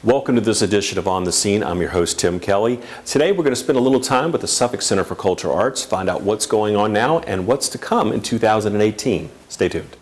Welcome to this edition of On the Scene. I'm your host, Tim Kelly. Today we're going to spend a little time with the Suffolk Center for Cultural Arts, find out what's going on now and what's to come in 2018. Stay tuned.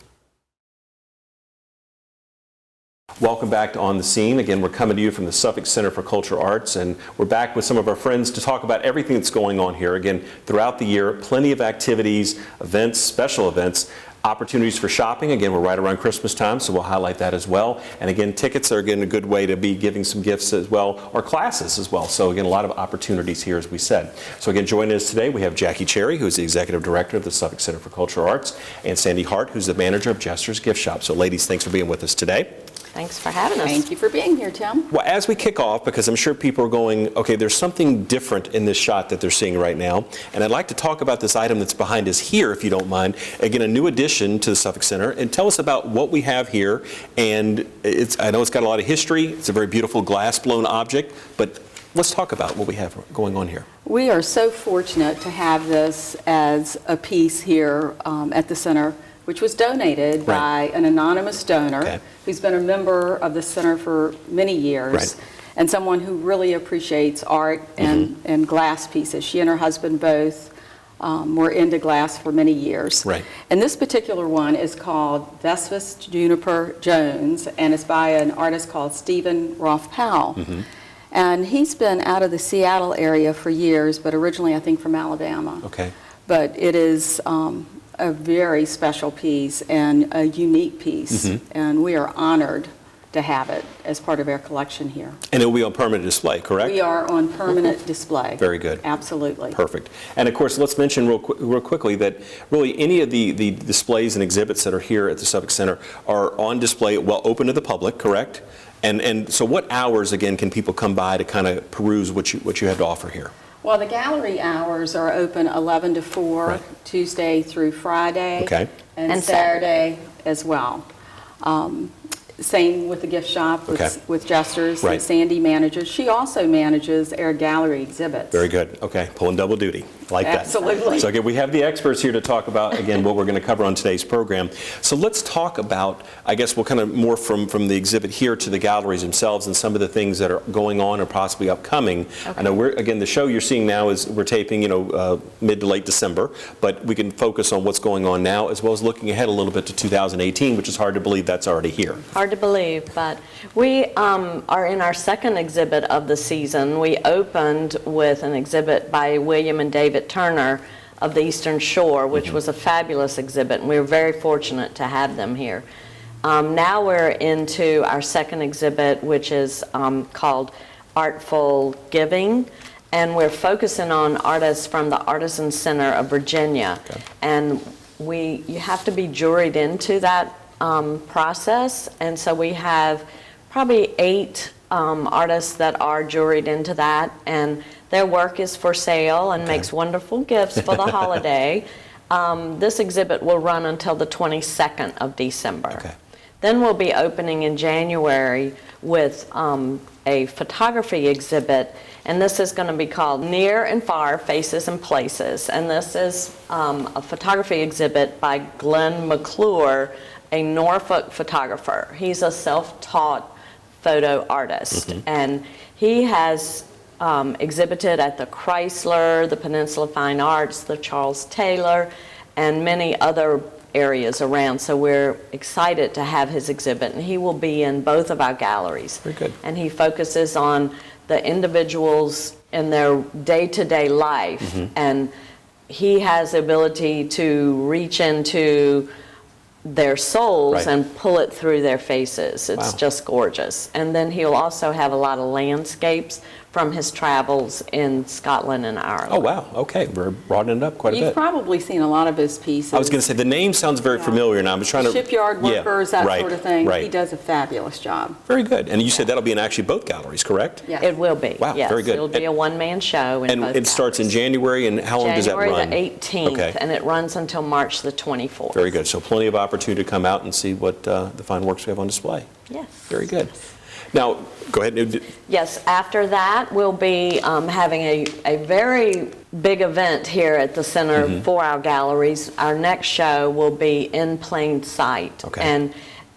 Welcome back to On the Scene. Again, we're coming to you from the Suffolk Center for Cultural Arts, and we're back with some of our friends to talk about everything that's going on here. Again, throughout the year, plenty of activities, events, special events, opportunities for shopping. Again, we're right around Christmas time, so we'll highlight that as well. And again, tickets are again a good way to be giving some gifts as well, or classes as well. So again, a lot of opportunities here, as we said. So again, joining us today, we have Jackie Cherry, who's the Executive Director of the Suffolk Center for Cultural Arts, and Sandy Hart, who's the Manager of Jester's Gift Shop. So ladies, thanks for being with us today. Thanks for having us. Thank you for being here, Tim. Well, as we kick off, because I'm sure people are going, okay, there's something different in this shot that they're seeing right now, and I'd like to talk about this item that's behind us here, if you don't mind. Again, a new addition to the Suffolk Center, and tell us about what we have here. And I know it's got a lot of history. It's a very beautiful glass-blown object, but let's talk about what we have going on here. We are so fortunate to have this as a piece here at the center, which was donated by an anonymous donor who's been a member of the center for many years, and someone who really appreciates art and glass pieces. She and her husband both were into glass for many years. And this particular one is called Vespas Juniper Jones, and it's by an artist called Stephen Roth Powell. And he's been out of the Seattle area for years, but originally I think from Alabama. But it is a very special piece and a unique piece, and we are honored to have it as part of our collection here. And it will be on permanent display, correct? We are on permanent display. Very good. Absolutely. Perfect. And of course, let's mention real quickly that really any of the displays and exhibits that are here at the Suffolk Center are on display, well, open to the public, correct? And so what hours, again, can people come by to kind of peruse what you have to offer here? Well, the gallery hours are open 11 to 4, Tuesday through Friday, and Saturday as well. Same with the gift shop with Jester's that Sandy manages. She also manages our gallery exhibits. Very good. Okay, pulling double duty. Like that. Absolutely. So again, we have the experts here to talk about, again, what we're going to cover on today's program. So let's talk about, I guess we'll kind of more from the exhibit here to the galleries themselves and some of the things that are going on or possibly upcoming. I know again, the show you're seeing now is we're taping, mid to late December, but we can focus on what's going on now as well as looking ahead a little bit to 2018, which is hard to believe that's already here. Hard to believe, but we are in our second exhibit of the season. We opened with an exhibit by William and David Turner of the Eastern Shore, which was a fabulous exhibit, and we were very fortunate to have them here. Now we're into our second exhibit, which is called Artful Giving, and we're focusing on artists from the Artisan Center of Virginia. And you have to be juried into that process, and so we have probably 8 artists that are juried into that, and their work is for sale and makes wonderful gifts for the holiday. This exhibit will run until the 22nd of December. Then we'll be opening in January with a photography exhibit, and this is going to be called Near and Far Faces and Places. And this is a photography exhibit by Glenn McClure, a Norfolk photographer. He's a self-taught photo artist, and he has exhibited at the Chrysler, the Peninsula Fine Arts, the Charles Taylor, and many other areas around. So we're excited to have his exhibit, and he will be in both of our galleries. Very good. And he focuses on the individuals in their day-to-day life, and he has the ability to reach into their souls and pull it through their faces. It's just gorgeous. And then he'll also have a lot of landscapes from his travels in Scotland and Ireland. Oh, wow. Okay. We're broadening it up quite a bit. You've probably seen a lot of his pieces. I was going to say, the name sounds very familiar now. I'm just trying to... Shipyard workers, that sort of thing. Right. He does a fabulous job. Very good. And you said that'll be in actually both galleries, correct? Yes. It will be. Wow, yes. very good. It'll be a one-man show in both And it starts in January, and how long does that run? January the 18th, and it runs until March the 24th. Very good. So plenty of opportunity to come out and see what the fine works we have on display. Yes. Very good. Now, go ahead. Yes, after that, we'll be having a very big event here at the center for our galleries. Our next show will be In Plain Sight. Okay. And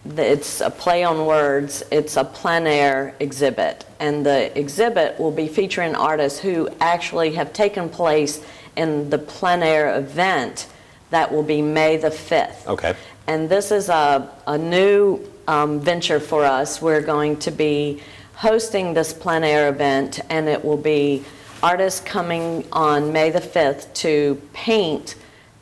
It's a play on words. It's a plein air exhibit. And the exhibit will be featuring artists who actually have taken place in the plein air event that will be May the 5th. Okay. And this is a new venture for us. We're going to be hosting this plein air event, and it will be artists coming on May the 5th to paint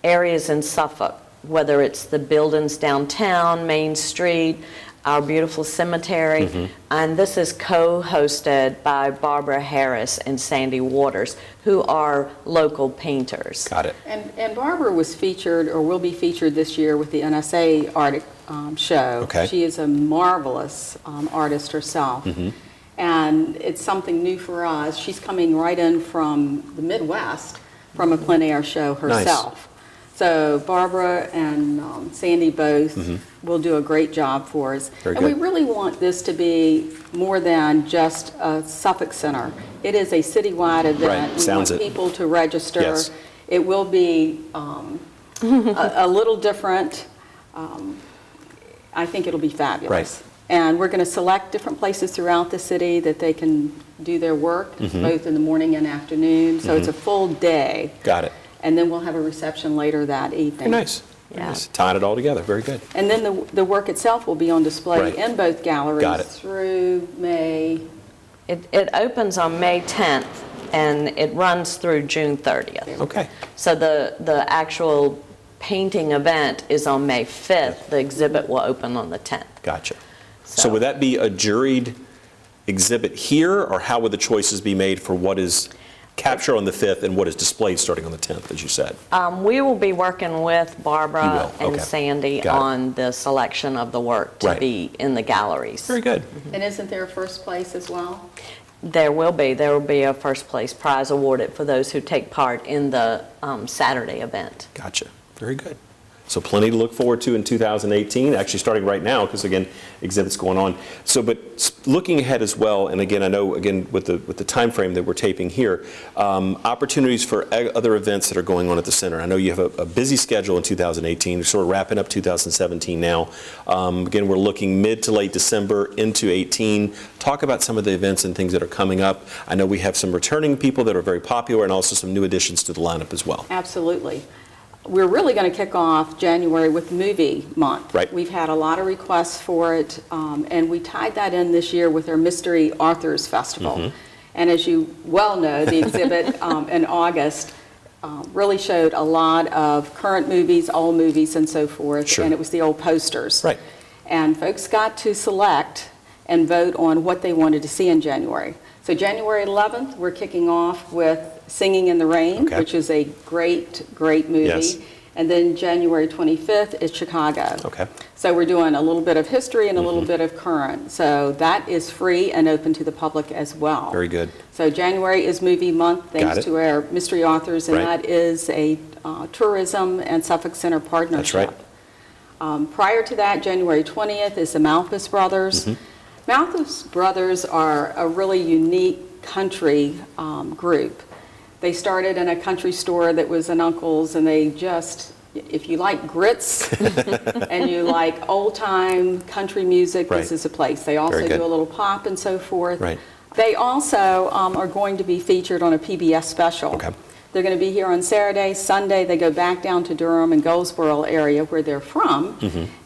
areas in Suffolk, whether it's the buildings downtown, Main Street, our beautiful cemetery. And this is co-hosted by Barbara Harris and Sandy Waters, who are local painters. Got it. And Barbara was featured, or will be featured this year with the NSA art show. Okay. She is a marvelous artist herself. And it's something new for us. She's coming right in from the Midwest from a plein air show herself. So Barbara and Sandy both will do a great job for us. Very and we good. really want this to be more than just a Suffolk Center. It is a citywide event. Right. We Sounds want it. people to register. Yes. It will be a little different. I think it'll be fabulous. Right. And we're going to select different places throughout the city that they can do their work, both in the morning and afternoon. So it's a full day. Got it. And then we'll have a reception later that evening. Very nice. Very Yeah. nice. Tying it all together. Very good. And then the work itself will be on display Right. in both galleries Got it. through May. It opens on May 10th, and it runs through June 30th. Okay. So the actual painting event is on May 5th. The exhibit will open on the 10th. Gotcha. So would that be a juried exhibit here, or how would the choices be made for what is captured on the 5th and what is displayed starting on the 10th, as you said? We will be working with You Barbara will, and okay. Sandy Got it. on the selection of the work to Right. be in the galleries. Very good. And isn't there a first place as well? There will be a first place prize awarded for those who take part in the Saturday event. Gotcha. Very good. So plenty to look forward to in 2018, actually starting right now, because again, exhibits going on. So, but looking ahead as well, and again, I know, again, with the time frame that we're taping here, opportunities for other events that are going on at the center. I know you have a busy schedule in 2018. You're sort of wrapping up 2017 now. Again, we're looking mid to late December into 18. Talk about some of the events and things that are coming up. I know we have some returning people that are very popular, and also some new additions to the lineup as well. Absolutely. We're really going to kick off January with Movie Month. Right. We've had a lot of requests for it, and we tied that in this year with our Mystery Authors Festival. And as you well know, the exhibit in August really showed a lot of current movies, old movies, and so forth. Sure. And it was the old posters. Right. And folks got to select and vote on what they wanted to see in January. So January 11th, we're kicking off with Singing in the Rain, Okay. which is a great, great movie. Yes. And then January 25th is Chicago. Okay. So we're doing a little bit of history and a little bit of current. So that is free and open to the public as well. Very good. So January is Movie Month, Got thanks it. to our mystery authors, and Right. that is a tourism and Suffolk Center partnership. right. Prior to that, January 20th is the Malthus Brothers. Malthus Brothers are a really unique country group. They started in a country store that was an uncle's, and they just, if you like grits and you like old-time country music, Right. this is a place. They also Very good. do a little pop and so forth. Right. They also are going to be featured on a PBS special. Okay. They're going to be here on Saturday. Sunday, they go back down to Durham and Goldsboro area where they're from,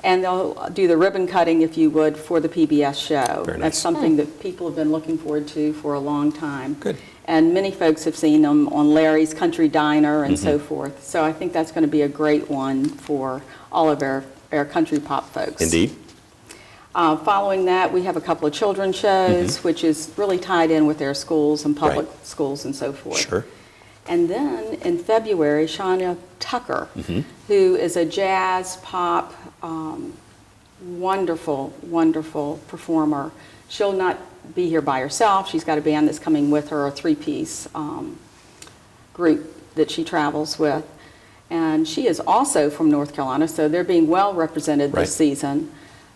and they'll do the ribbon cutting, if you would, for the PBS show. Very nice. That's something that people have been looking forward to for a long time. Good. And many folks have seen them on Larry's Country Diner and so forth. So I think that's going to be a great one for all of our country pop folks. Indeed. Following that, we have a couple of children's shows, which is really tied in with their schools and public Right. schools and so forth. Sure. And then in February, Shania Tucker, who is a jazz pop, wonderful, wonderful performer. She'll not be here by herself. She's got a band that's coming with her, a three-piece group that she travels with. And she is also from North Carolina, so they're being well represented Right. this season.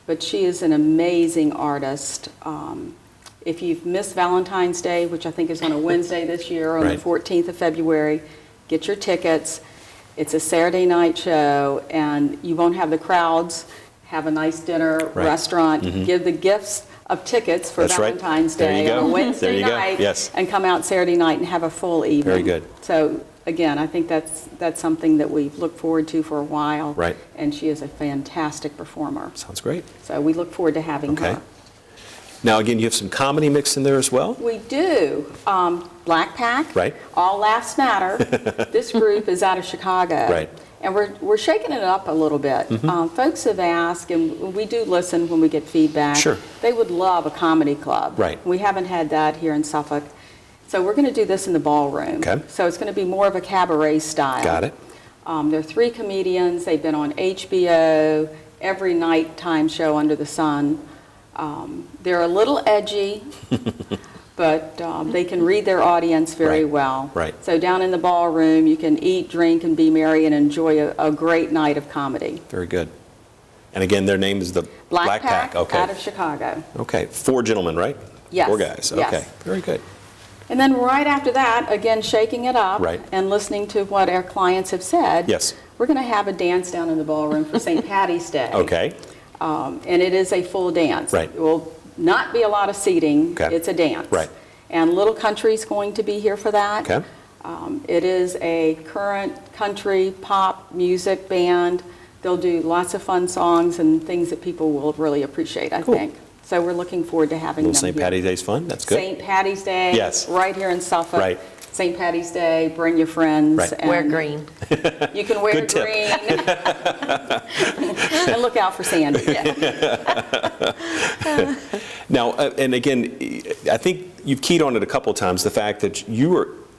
But she is an amazing artist. If you've missed Valentine's Day, which I think is on a Wednesday this year, on Right. the 14th of February, get your tickets. It's a Saturday night show, and you won't have the crowds have a nice dinner, Right. restaurant, give the gifts of tickets for That's right. Valentine's There you Day on go. a Wednesday There you go. night, Yes. and come out Saturday night and have a full evening. Very good. So again, I think that's something that we've looked forward to for a while. Right. And she is a fantastic performer. Sounds great. So we look forward to having Okay. her. Now, again, you have some comedy mixed in there as well? We do. Black Pack. Right. All Laughs Matter. This group is out of Chicago. Right. And we're shaking it up a little bit. Folks have asked, and we do listen when we get feedback. Sure. They would love a comedy club. Right. We haven't had that here in Suffolk. So we're going to do this in the ballroom. Okay. So it's going to be more of a cabaret style. Got it. There are 3 comedians. They've been on HBO, every nighttime show under the sun. They're a little edgy, but they can read their audience very Right, well. right. So down in the ballroom, you can eat, drink, and be merry and enjoy a great night of comedy. Very good. And again, their name is the Black Pack Okay. out of Chicago. Okay. 4 gentlemen, right? Yes. 4 guys. Yes. Okay. Very good. And then right after that, again, shaking it up Right. and listening to what our clients have said. Yes. We're going to have a dance down in the ballroom for St. Patty's Day. Okay. And it is a full dance. Right. It will not be a lot of seating. Okay. It's a dance. Right. And Little Country's going to be here for that. Okay. It is a current country pop music band. They'll do lots of fun songs and things that people will really appreciate, I Cool. think. So we're looking forward to having Little them St. here. Patty's Day's fun. That's good. St. Patty's Day. Yes. Right here in Suffolk. Right. St. Patty's Day, bring your friends. Right. And Wear green. You can wear Good tip. green. And look out for Sandy. Now, and again, I think you've keyed on it a couple of times, the fact that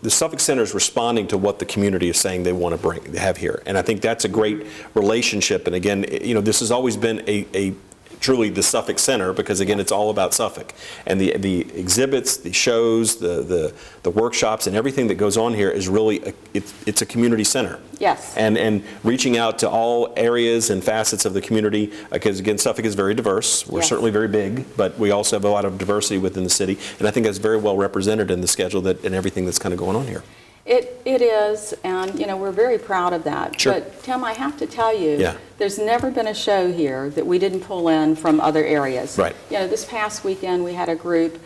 the Suffolk Center is responding to what the community is saying they want to have here. And I think that's a great relationship. And again, this has always been a truly the Suffolk Center, because again, it's all about Suffolk. And the exhibits, the shows, the workshops, and everything that goes on here is really, it's a community center. Yes. And reaching out to all areas and facets of the community, because again, Suffolk is very diverse. We're Yes. certainly very big, but we also have a lot of diversity within the city. And I think that's very well represented in the schedule and everything that's kind of going on here. It is, and we're very proud of that. Sure. But Tim, I have to tell you, Yeah. there's never been a show here that we didn't pull in from other areas. Right. This past weekend we had a group,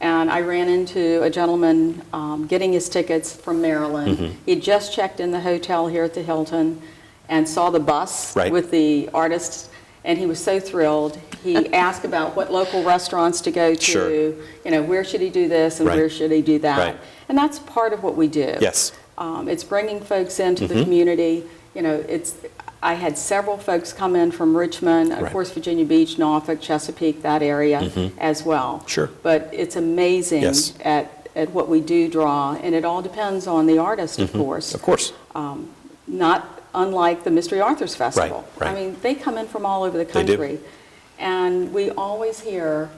and I ran into a gentleman getting his tickets from Maryland. He just checked in the hotel here at the Hilton and saw the bus Right. with the artists, and he was so thrilled. He asked about what local restaurants to go to. Sure. Where should he do this and Right. where should he do that? Right. And that's part of what we do. Yes. It's bringing folks into the community. I had several folks come in from Richmond, of Right. course, Virginia Beach, Norfolk, Chesapeake, that area as well. Sure. But it's amazing Yes. at what we do draw, and it all depends on the artist, of course. Of course. Not unlike the Mystery Authors Festival. right. I mean, they come in from all over the They do. country. And we always hear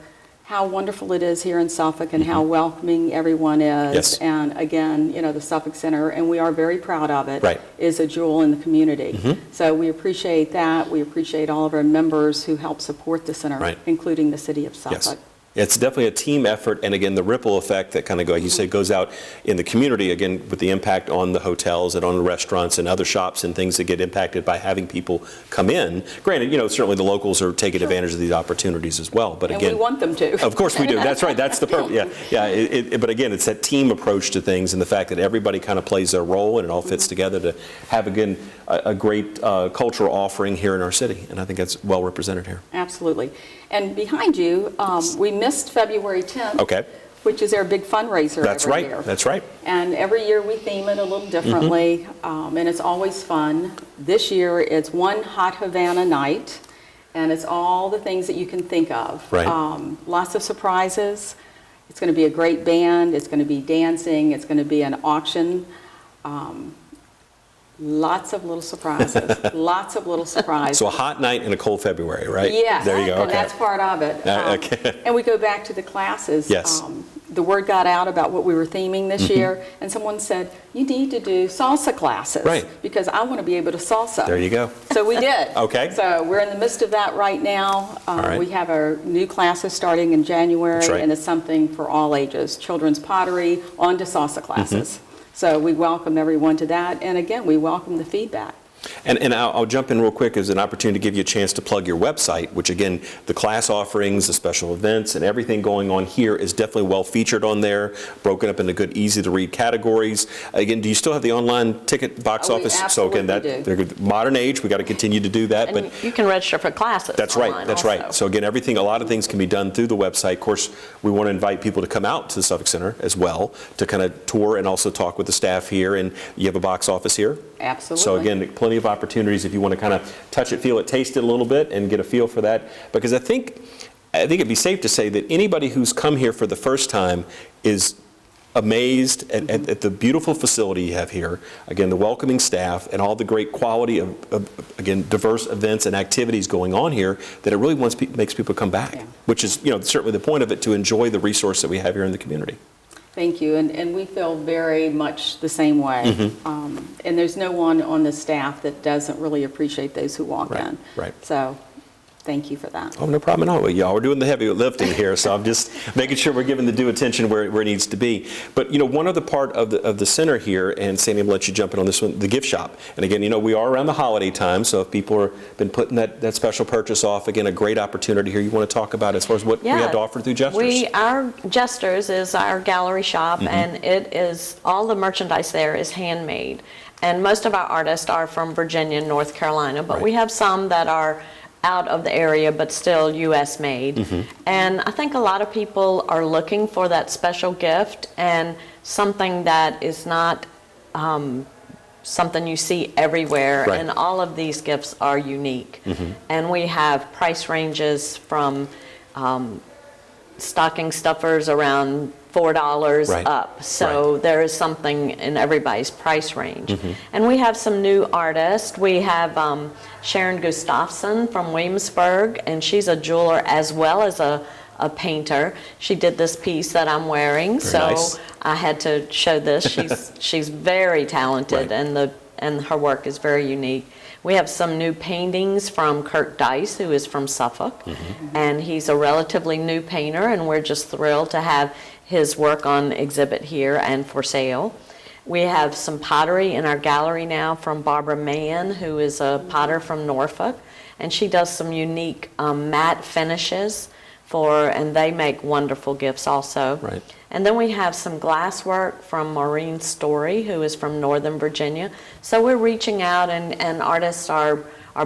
how wonderful it is here in Suffolk and how welcoming everyone is. Yes. And again, the Suffolk Center, and we are very proud of it, Right. is a jewel in the community. So we appreciate that. We appreciate all of our members who help support the center, Right. including the city of Suffolk. Yes. It's definitely a team effort, and again, the ripple effect that kind of, like you say, goes out in the community, again, with the impact on the hotels and on the restaurants and other shops and things that get impacted by having people come in. Granted, certainly the locals are taking advantage of these opportunities as well, but And again. we want them to. Of course we do. That's right. That's the purpose. Yeah. But again, it's that team approach to things and the fact that everybody kind of plays their role and it all fits together to have, again, a great cultural offering here in our city. And I think that's well represented here. Absolutely. And behind you, we missed February 10th. Okay. Which is our big fundraiser That's every right. year. That's right. And every year we theme it a little differently, and it's always fun. This year it's One Hot Havana Night, and it's all the things that you can think of. Right. Lots of surprises. It's going to be a great band. It's going to be dancing. It's going to be an auction. Lots of little surprises. Lots of little surprises. So a hot night in a cold February, right? Yes. There you go. And Okay. that's part of it. Okay. And we go back to the classes. Yes. The word got out about what we were theming this year, and someone said, you need to do salsa classes. Right. Because I want to be able to salsa. There you go. So we did. Okay. So we're in the midst of that right now. right. We have our new classes starting in January, That's right. and it's something for all ages. Children's pottery, on to salsa classes. So we welcome everyone to that, and again, we welcome the feedback. And I'll jump in real quick as an opportunity to give you a chance to plug your website, which again, the class offerings, the special events, and everything going on here is definitely well featured on there, broken up into good, easy to read categories. Again, do you still have the online ticket box office? We absolutely do. They're modern age, we got to continue to do that. And but you can register for classes that's online right, that's also. right. So again, a lot of things can be done through the website. Of course, we want to invite people to come out to the Suffolk Center as well to kind of tour and also talk with the staff here. And you have a box office here? Absolutely. So again, plenty of opportunities if you want to kind of touch it, feel it, taste it a little bit and get a feel for that. Because I think it'd be safe to say that anybody who's come here for the first time is amazed at the beautiful facility you have here. Again, the welcoming staff and all the great quality of again, diverse events and activities going on here, that it really makes people come back, Yeah. which is, certainly the point of it, to enjoy the resource that we have here in the community. Thank you, and we feel very much the same way. And there's no one on the staff that doesn't really appreciate those who walk in. Right. So, thank you for that. Oh, no problem at all. Y'all, we're doing the heavy lifting here, so I'm just making sure we're giving the due attention where it needs to be. But, one other part of the center here, and Sandy, I'm going to let you jump in on this one, the gift shop. And again, we are around the holiday time, so if people have been putting that special purchase off, again, a great opportunity here you want to talk about as far as what we have to offer through Jesters. Our Jesters is our gallery shop, and it is, all the merchandise there is handmade. And most of our artists are from Virginia and North Carolina, but we have some that are out of the area but still U.S. made. And I think a lot of people are looking for that special gift and something that is not something you see everywhere. Right. And all of these gifts are unique. And we have price ranges from stocking stuffers around $4 up. So there is something in everybody's price range. And we have some new artists. We have Sharon Gustafson from Williamsburg, and she's a jeweler as well as a painter. She did this piece that I'm wearing, nice. I had to show this. She's very talented, and her work is very unique. We have some new paintings from Kirk Dice, who is from Suffolk, and he's a relatively new painter, and we're just thrilled to have his work on exhibit here and for sale. We have some pottery in our gallery now from Barbara Mann, who is a potter from Norfolk, and she does some unique matte finishes and they make wonderful gifts also. Right. And then we have some glass work from Maureen Story, who is from Northern Virginia. So we're reaching out, and artists are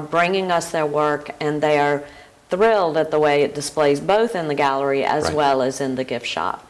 bringing us their work, and they are thrilled at the way it displays both in the gallery as well as in the gift shop.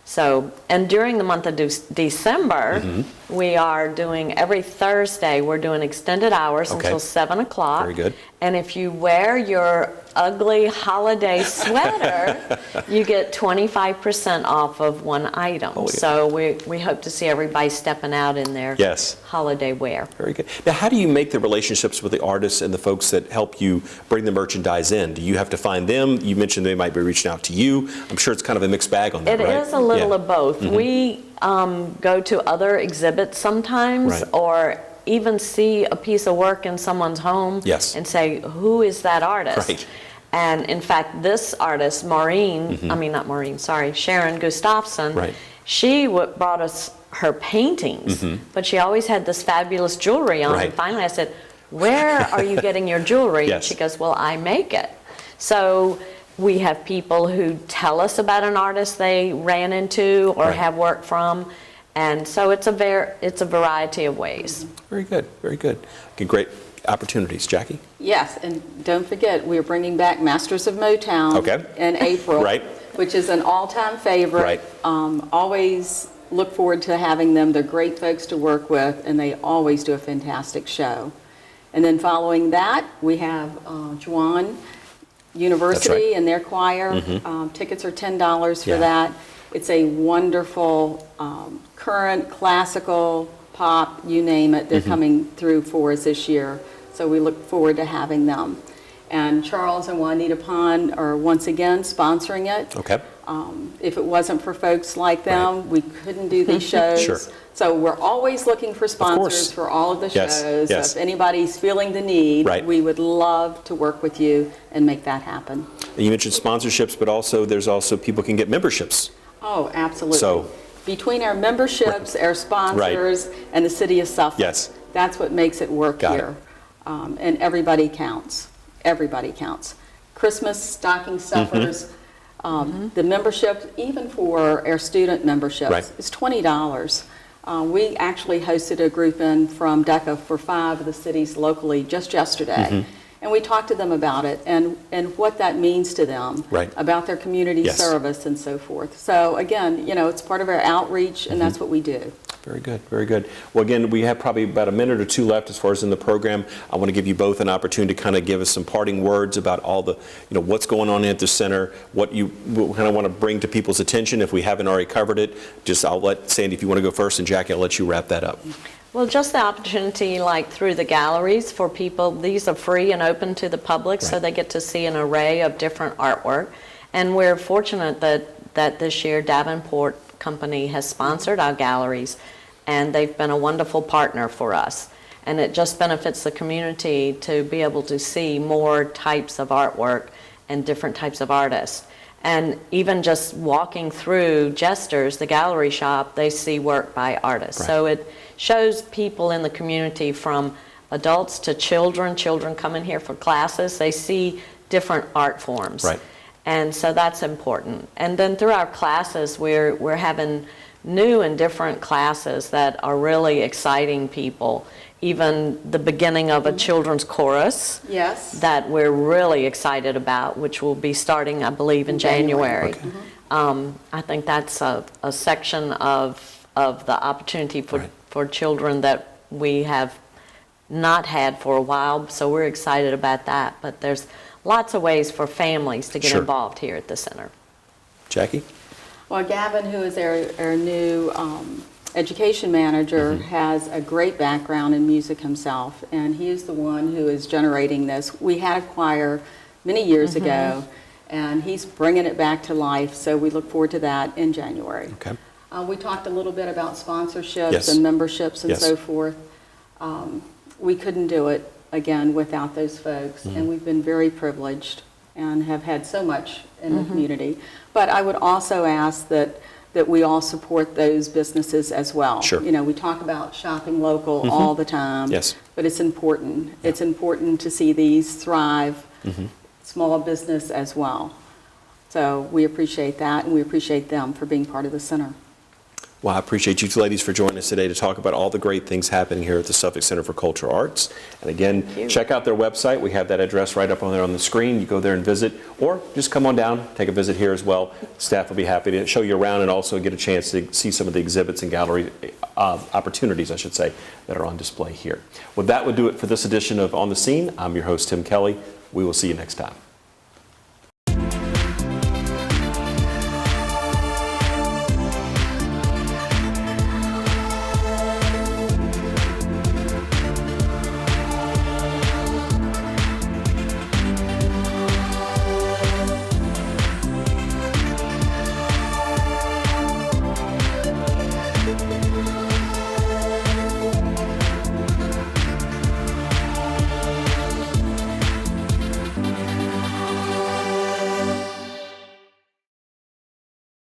So, and during the month of December, we are doing, every Thursday, we're doing extended hours until 7 o'clock. Very good. And if you wear your ugly holiday sweater, you get 25% off of one item. Oh, yeah. So we hope to see everybody stepping out in their holiday wear. Very good. Now, how do you make the relationships with the artists and the folks that help you bring the merchandise in? Do you have to find them? You mentioned they might be reaching out to you. I'm sure it's kind of a mixed bag on that, right? It is a little of both. We go to other exhibits sometimes, or even see a piece of work in someone's home and say, who is that artist? Right. And in fact, this artist, Sharon Gustafson, she brought us her paintings, but she always had this fabulous jewelry on. And finally I said, where are you getting your jewelry? And she goes, well, I make it. So we have people who tell us about an artist they ran into or have work from. And so it's a variety of ways. Very good, very good. Okay, great opportunities. Jackie? Yes, and don't forget, we're bringing back Masters of Motown in April, which is an all-time favorite. Always look forward to having them. They're great folks to work with, and they always do a fantastic show. And then following that, we have Juwan University and their choir. Tickets are $10 for that. It's a wonderful, current, classical, pop, you name it. They're coming through for us this year. So we look forward to having them. And Charles and Juanita Pond are once again sponsoring it. Okay. If it wasn't for folks like them, we couldn't do these shows. Sure. So we're always looking for sponsors for all of the shows. Yes. If anybody's feeling the need, we would love to work with you and make that happen. And you mentioned sponsorships, but also there's also people can get memberships. Oh, absolutely. So, between our memberships, our sponsors, and the city of Suffolk, that's what makes it work here. And everybody counts. Everybody counts. Christmas stocking stuffers, the membership, even for our student memberships, Right. is $20. We actually hosted a group in from DECA for 5 of the cities locally just yesterday. And we talked to them about it and what that means to them, Right. about their community Yes. service and so forth. So again, it's part of our outreach, and that's what we do. Very good, very good. Well, again, we have probably about a minute or two left as far as in the program. I want to give you both an opportunity to kind of give us some parting words about all the, what's going on at the center, what you kind of want to bring to people's attention if we haven't already covered it. I'll let Sandy, if you want to go first, and Jackie, I'll let you wrap that up. Well, just the opportunity, like through the galleries for people, these are free and open to the public, so they get to see an array of different artwork. And we're fortunate that this year Davenport Company has sponsored our galleries, and they've been a wonderful partner for us. And it just benefits the community to be able to see more types of artwork and different types of artists. And even just walking through Jester's, the gallery shop, they see work by artists. Right. So it shows people in the community, from adults to children come in here for classes, they see different art forms. Right. And so that's important. And then through our classes, we're having new and different classes that are really exciting people. Even the beginning of a children's chorus. Yes. That we're really excited about, which will be starting, I believe, in January. Okay. I think that's a section of the opportunity for children that we have not had for a while, so we're excited about that. But there's lots of ways for families to get Sure. involved here at the center. Jackie? Well, Gavin, who is our new education manager, has a great background in music himself, and he is the one who is generating this. We had a choir many years ago, and he's bringing it back to life, so we look forward to that in January. Okay. We talked a little bit about sponsorships Yes. and memberships and Yes. so forth. We couldn't do it, again, without those folks, and we've been very privileged and have had so much in the community. But I would also ask that we all support those businesses as well. Sure. We talk about shopping local all the time. Yes. But it's important. It's important to see these thrive, small business as well. So we appreciate that, and we appreciate them for being part of the center. Well, I appreciate you two ladies for joining us today to talk about all the great things happening here at the Suffolk Center for Cultural Arts. And again, check out their website. We have that address right up on there on the screen. You go there and visit, or just come on down, take a visit here as well. Staff will be happy to show you around and also get a chance to see some of the exhibits and gallery opportunities, I should say, that are on display here. Well, that would do it for this edition of On the Scene. I'm your host, Tim Kelly. We will see you next time.